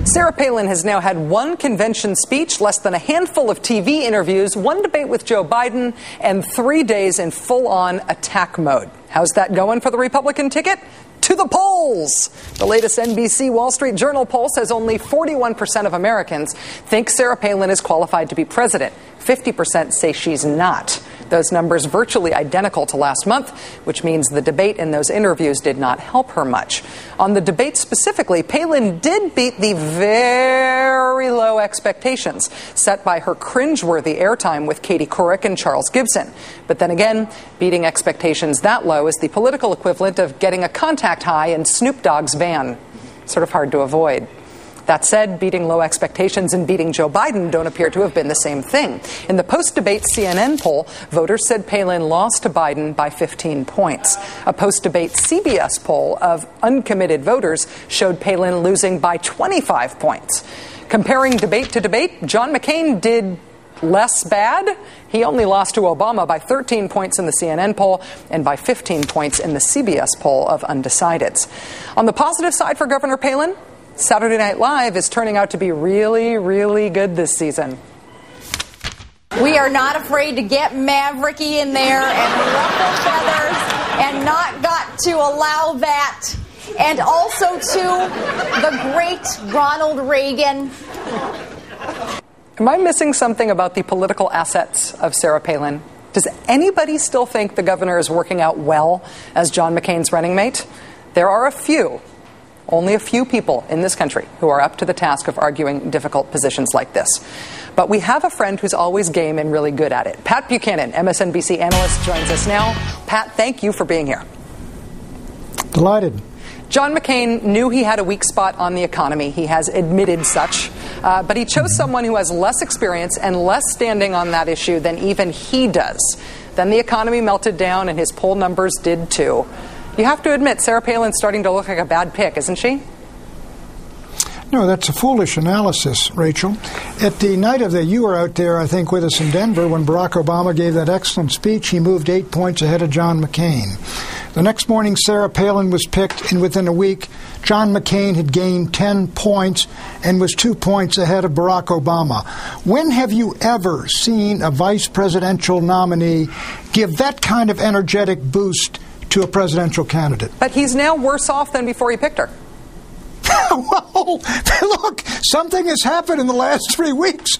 Sarah Pailin has now had one convention speech, less than a handful of TV interviews, one debate with Joe Biden, and 3 days in full-on attack mode. How's that going for the Republican ticket? To the polls! The latest NBC Wall Street Journal poll says only 41% of Americans think Sarah Pailin is qualified to be president. 50% say she's not. Those numbers virtually identical to last month, which means the debate in those interviews did not help her much. On the debate specifically, Pailin did beat the very low expectations set by her cringeworthy airtime with Katie Couric and Charles Gibson. But then again, beating expectations that low is the political equivalent of getting a contact high in Snoop Dogg's van. Sort of hard to avoid. That said, beating low expectations and beating Joe Biden don't appear to have been the same thing. In the post-debate CNN poll, voters said Pailin lost to Biden by 15 points. A post-debate CBS poll of uncommitted voters showed Pailin losing by 25 points. Comparing debate to debate, John McCain did less bad. He only lost to Obama by 13 points in the CNN poll and by 15 points in the CBS poll of undecideds. On the positive side for Governor Pailin, Saturday Night Live is turning out to be really, really good this season. We are not afraid to get mavericky in there and ruffle feathers and not got to allow that. And also to the great Ronald Reagan. Am I missing something about the political assets of Sarah Pailin? Does anybody still think the governor is working out well as John McCain's running mate? There are only a few people in this country who are up to the task of arguing difficult positions like this. But we have a friend who's always game and really good at it. Pat Buchanan, MSNBC analyst, joins us now. Pat, thank you for being here. Delighted. John McCain knew he had a weak spot on the economy. He has admitted such. But he chose someone who has less experience and less standing on that issue than even he does. Then the economy melted down and his poll numbers did too. You have to admit, Sarah Pailin's starting to look like a bad pick, isn't she? No, that's a foolish analysis, Rachel. At the night of you were out there, I think, with us in Denver, when Barack Obama gave that excellent speech, he moved 8 points ahead of John McCain. The next morning, Sarah Pailin was picked, and within a week, John McCain had gained 10 points and was 2 points ahead of Barack Obama. When have you ever seen a vice presidential nominee give that kind of energetic boost to a presidential candidate? But he's now worse off than before he picked her. Well, look, something has happened in the last 3 weeks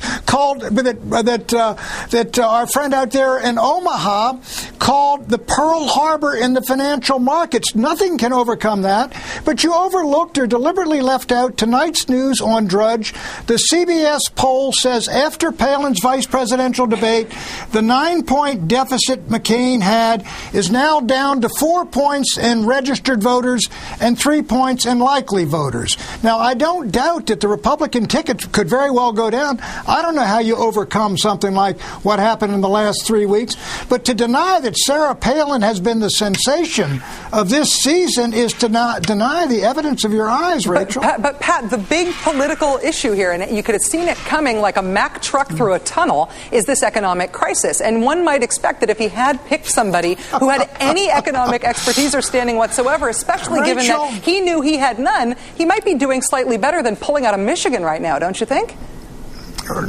that our friend out there in Omaha called the Pearl Harbor in the financial markets. Nothing can overcome that. But you overlooked or deliberately left out tonight's news on Drudge. The CBS poll says after Palin's vice presidential debate, the 9-point deficit McCain had is now down to 4 points in registered voters and 3 points in likely voters. Now, I don't doubt that the Republican ticket could very well go down. I don't know how you overcome something like what happened in the last 3 weeks. But to deny that Sarah Pailin has been the sensation of this season is to not deny the evidence of your eyes, Rachel. But Pat, the big political issue here, and you could have seen it coming like a Mack truck through a tunnel, is this economic crisis. And one might expect that if he had picked somebody who had any economic expertise or standing whatsoever, especially Rachel, given that he knew he had none, he might be doing slightly better than pulling out of Michigan right now, don't you think?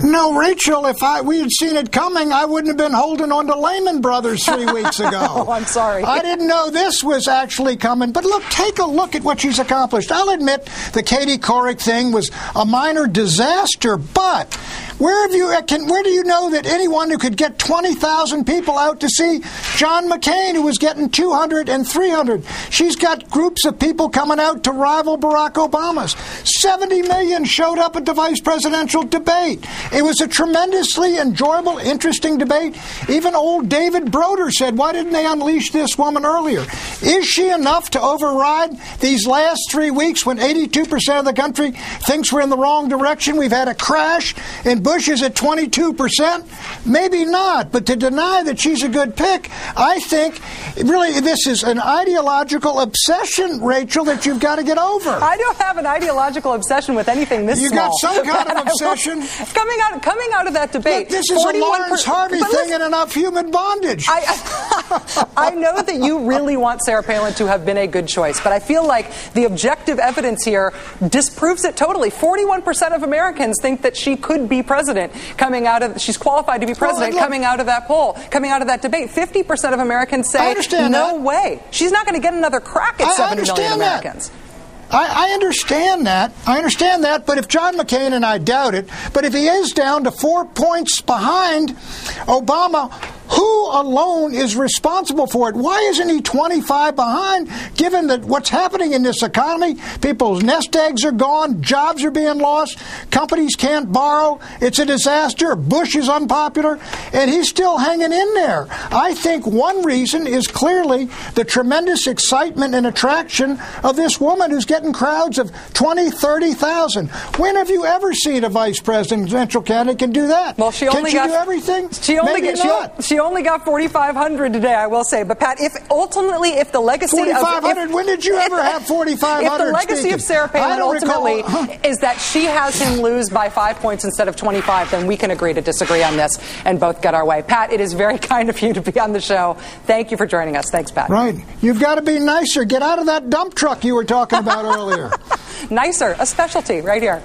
No, Rachel, if we had seen it coming, I wouldn't have been holding on to Lehman Brothers 3 weeks ago. Oh, I'm sorry. I didn't know this was actually coming. But look, take a look at what she's accomplished. I'll admit the Katie Couric thing was a minor disaster, but where do you know that anyone who could get 20,000 people out to see John McCain, who was getting 200 and 300? She's got groups of people coming out to rival Barack Obama's. 70 million showed up at the vice presidential debate. It was a tremendously enjoyable, interesting debate. Even old David Broder said, why didn't they unleash this woman earlier? Is she enough to override these last 3 weeks when 82% of the country thinks we're in the wrong direction? We've had a crash in Bush is at 22%? Maybe not, but to deny that she's a good pick, I think really this is an ideological obsession, Rachel, that you've got to get over. I don't have an ideological obsession with anything this you small. You got some kind of obsession? Coming out of that debate. Look, this is a Lawrence Harvey thing and enough human bondage. I know that you really want Sarah Palin to have been a good choice, but I feel like the objective evidence here disproves it totally. 41% of Americans think that she could be president she's qualified to be president coming out of that poll, coming out of that debate. 50% of Americans say no way. She's not going to get another crack at 70 million Americans. I understand that, but if John McCain, and I doubt it, but if he is down to 4 points behind Obama, who alone is responsible for it? Why isn't he 25 behind, given that what's happening in this economy? People's nest eggs are gone, jobs are being lost, companies can't borrow, it's a disaster, Bush is unpopular, and he's still hanging in there. I think one reason is clearly the tremendous excitement and attraction of this woman who's getting crowds of 20, 30,000. When have you ever seen a vice presidential candidate can do that? Well, can she do everything? She only got 4,500 today, I will say. But Pat, if the legacy 4,500. When did you ever have 4,500? If the legacy of Sarah Palin ultimately is that she has him lose by 5 points instead of 25, then we can agree to disagree on this and both get our way. Pat, it is very kind of you to be on the show. Thank you for joining us. Thanks, Pat. Right. You've got to be nicer. Get out of that dump truck you were talking about earlier. Nicer, a specialty right here.